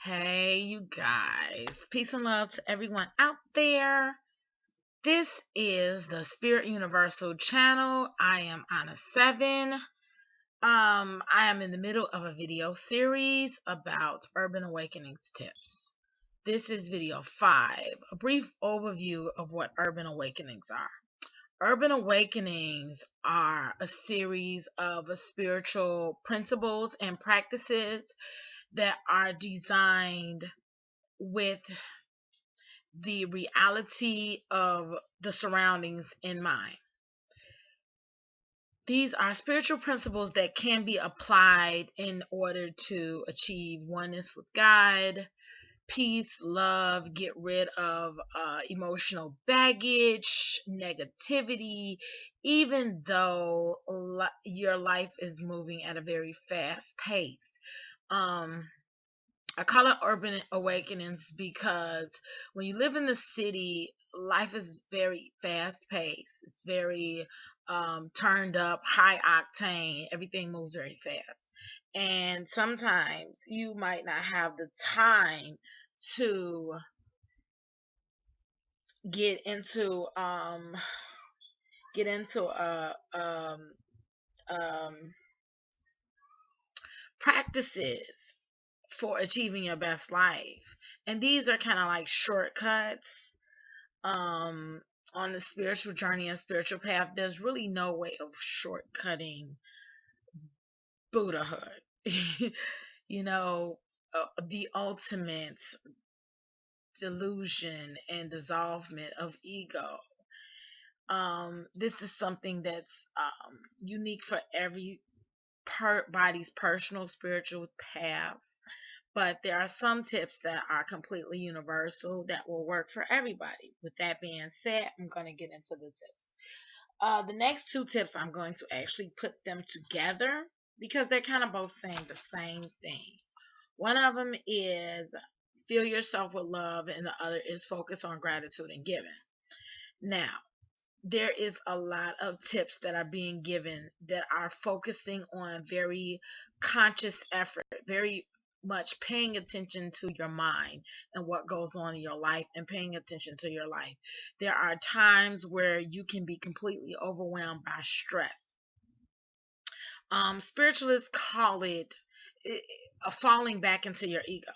Hey, you guys. Peace and love to everyone out there. This is the Spirit Universal channel. I am Anna 7. I am in the middle of a video series about Urban Awakenings tips. This is video 5, a brief overview of what Urban Awakenings are. Urban Awakenings are a series of spiritual principles and practices that are designed with the reality of the surroundings in mind. These are spiritual principles that can be applied in order to achieve oneness with God, peace, love, get rid of emotional baggage, negativity, even though your life is moving at a very fast pace. I call it urban awakenings because when you live in the city, life is very fast paced. It's very turned up, high octane. Everything moves very fast. And sometimes you might not have the time to get into um practices for achieving your best life. And these are kind of like shortcuts um on the spiritual journey and spiritual path. There's really no way of shortcutting Buddhahood. you know, the ultimate delusion and dissolvement of ego. This is something that's unique for every body's personal spiritual path, but there are some tips that are completely universal that will work for everybody. With that being said, I'm going to get into the tips. The next two tips, I'm going to actually put them together because they're kind of both saying the same thing. One of them is fill yourself with love, and the other is focus on gratitude and giving. Now, there is a lot of tips that are being given that are focusing on very conscious effort, very much paying attention to your mind and what goes on in your life and paying attention to your life. There are times where you can be completely overwhelmed by stress. Spiritualists call it a falling back into your ego.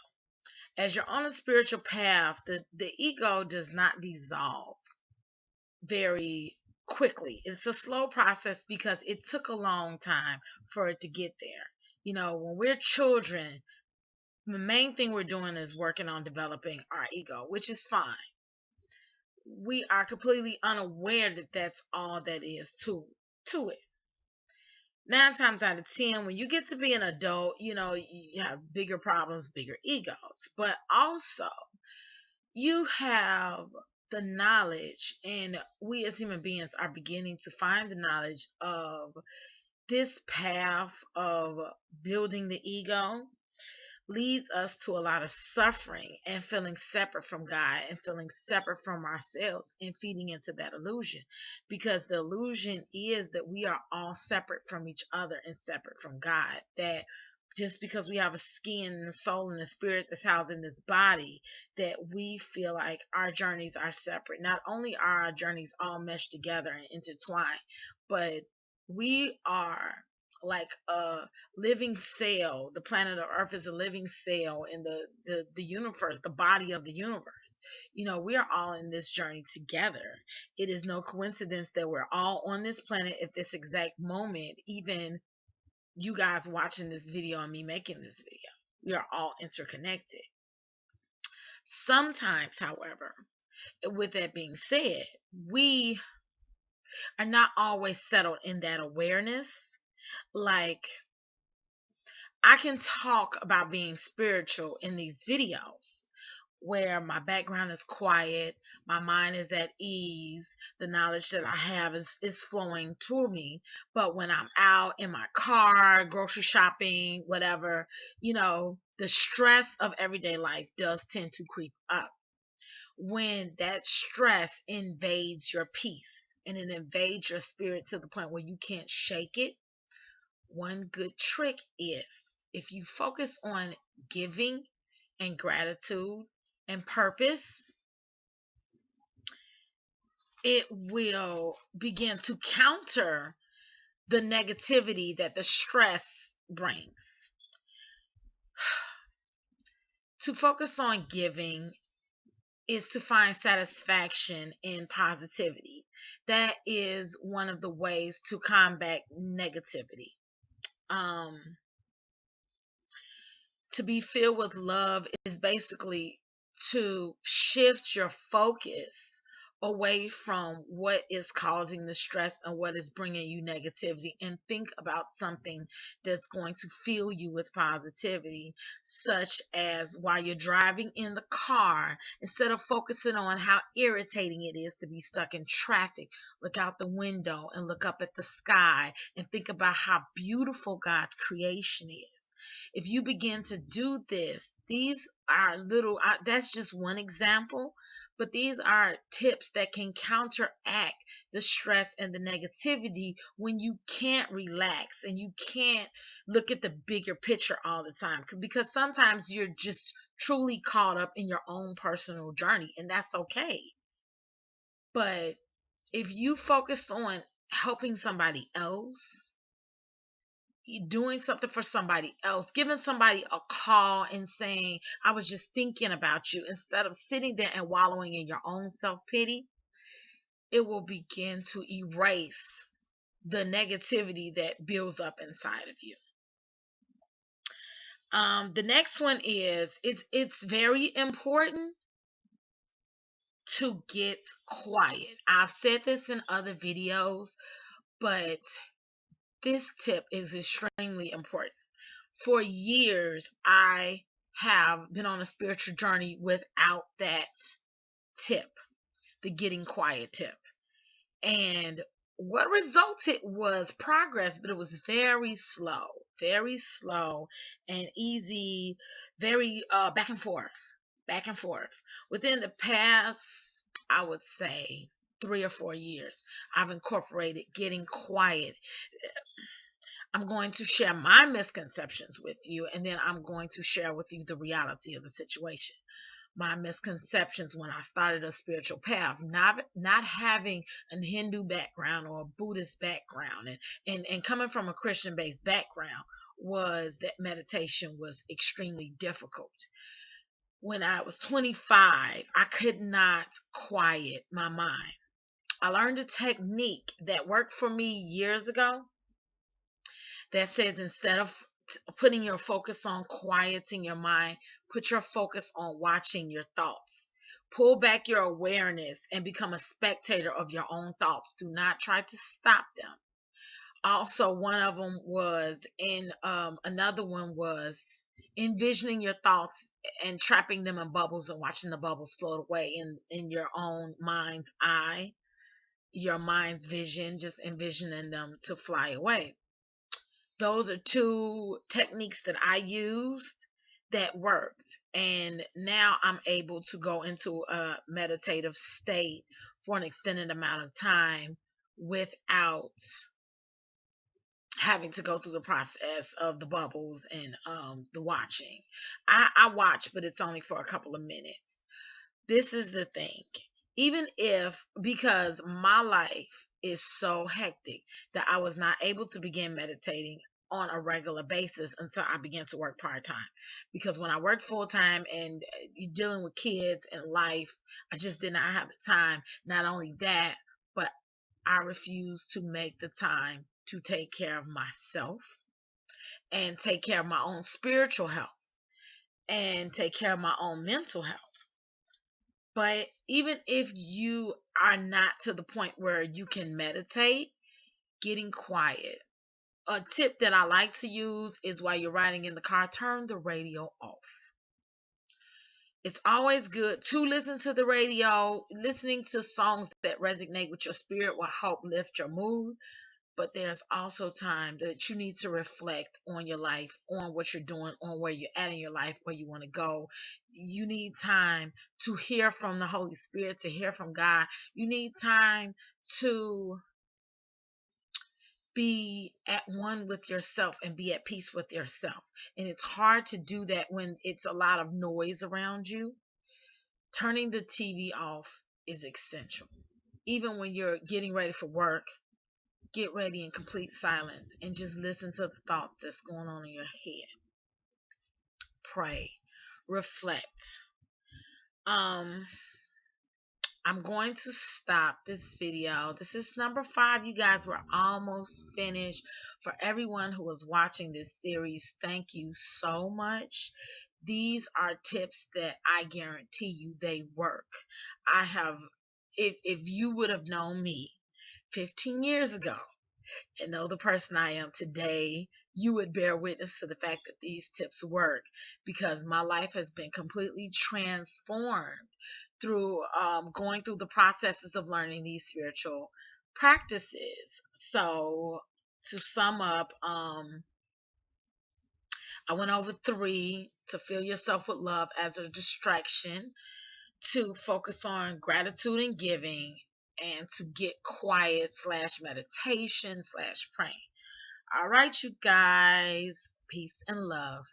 As you're on a spiritual path, the ego does not dissolve very quickly. It's a slow process because it took a long time for it to get there. When we're children, the main thing we're doing is working on developing our ego, which is fine. We are completely unaware that that's all that is to it. 9 times out of 10, when you get to be an adult, you have bigger problems, bigger egos. But also, you have the knowledge, and we as human beings are beginning to find the knowledge of this path of building the ego leads us to a lot of suffering and feeling separate from God and feeling separate from ourselves and feeding into that illusion, because the illusion is that we are all separate from each other and separate from God, that just because we have a skin and a soul and a spirit that's housed in this body, that we feel like our journeys are separate. Not only are our journeys all meshed together and intertwined, but we are like a living cell. The planet of Earth is a living cell in the universe, the body of the universe. We are all in this journey together. It is no coincidence that we're all on this planet at this exact moment, even you guys watching this video and me making this video. We are all interconnected. Sometimes, however, with that being said, we are not always settled in that awareness. Like, I can talk about being spiritual in these videos where my background is quiet, my mind is at ease, the knowledge that I have is flowing to me. But when I'm out in my car, grocery shopping, whatever, the stress of everyday life does tend to creep up. When that stress invades your peace and it invades your spirit to the point where you can't shake it, one good trick is if you focus on giving and gratitude and purpose, it will begin to counter the negativity that the stress brings. To focus on giving is to find satisfaction in positivity. That is one of the ways to combat negativity. To be filled with love is basically to shift your focus away from what is causing the stress and what is bringing you negativity, and think about something that's going to fill you with positivity, such as while you're driving in the car, instead of focusing on how irritating it is to be stuck in traffic, look out the window and look up at the sky and think about how beautiful God's creation is. If you begin to do this, these are little, that's just one example, but these are tips that can counteract the stress and the negativity when you can't relax and you can't look at the bigger picture all the time. Because sometimes you're just truly caught up in your own personal journey, and that's okay. But if you focus on helping somebody else, doing something for somebody else, giving somebody a call and saying, I was just thinking about you, instead of sitting there and wallowing in your own self pity, it will begin to erase the negativity that builds up inside of you. The next one is it's very important to get quiet. I've said this in other videos, but this tip is extremely important. For years, I have been on a spiritual journey without that tip, the getting quiet tip. And what resulted was progress, but it was very slow and easy, very back and forth, back and forth. Within the past, I would say 3 or 4 years, I've incorporated getting quiet. I'm going to share my misconceptions with you, and then I'm going to share with you the reality of the situation. My misconceptions when I started a spiritual path, not having a Hindu background or a Buddhist background, and coming from a Christian based background, was that meditation was extremely difficult. When I was 25, I could not quiet my mind. I learned a technique that worked for me years ago that says, instead of putting your focus on quieting your mind, put your focus on watching your thoughts. Pull back your awareness and become a spectator of your own thoughts. Do not try to stop them. Also, one of them was another one was envisioning your thoughts and trapping them in bubbles and watching the bubbles float away in your own mind's eye, your mind's vision, just envisioning them to fly away. Those are two techniques that I used that worked. And now I'm able to go into a meditative state for an extended amount of time without having to go through the process of the bubbles and the watching. I watch, but it's only for a couple of minutes. This is the thing. Even if, because my life is so hectic that I was not able to begin meditating on a regular basis until I began to work part-time. Because when I worked full-time and dealing with kids and life, I just did not have the time. Not only that, but I refused to make the time to take care of myself and take care of my own spiritual health and take care of my own mental health. But even if you are not to the point where you can meditate, getting quiet. A tip that I like to use is, while you're riding in the car, turn the radio off. It's always good to listen to the radio. Listening to songs that resonate with your spirit will help lift your mood. But there's also time that you need to reflect on your life, on what you're doing, on where you're at in your life, where you want to go. You need time to hear from the Holy Spirit, to hear from God. You need time to be at one with yourself and be at peace with yourself. And it's hard to do that when it's a lot of noise around you. Turning the TV off is essential. Even when you're getting ready for work, get ready in complete silence and just listen to the thoughts that's going on in your head. Pray, reflect. Um, I'm going to stop this video. This is number 5. You guys, were almost finished. For everyone who was watching this series, thank you so much. These are tips that I guarantee you they work. I have, if you would have known me 15 years ago and know the person I am today, you would bear witness to the fact that these tips work, because my life has been completely transformed through going through the processes of learning these spiritual practices. So to sum up, I went over 3: to fill yourself with love as a distraction, to focus on gratitude and giving, and to get quiet / meditation / praying. All right, you guys. Peace and love.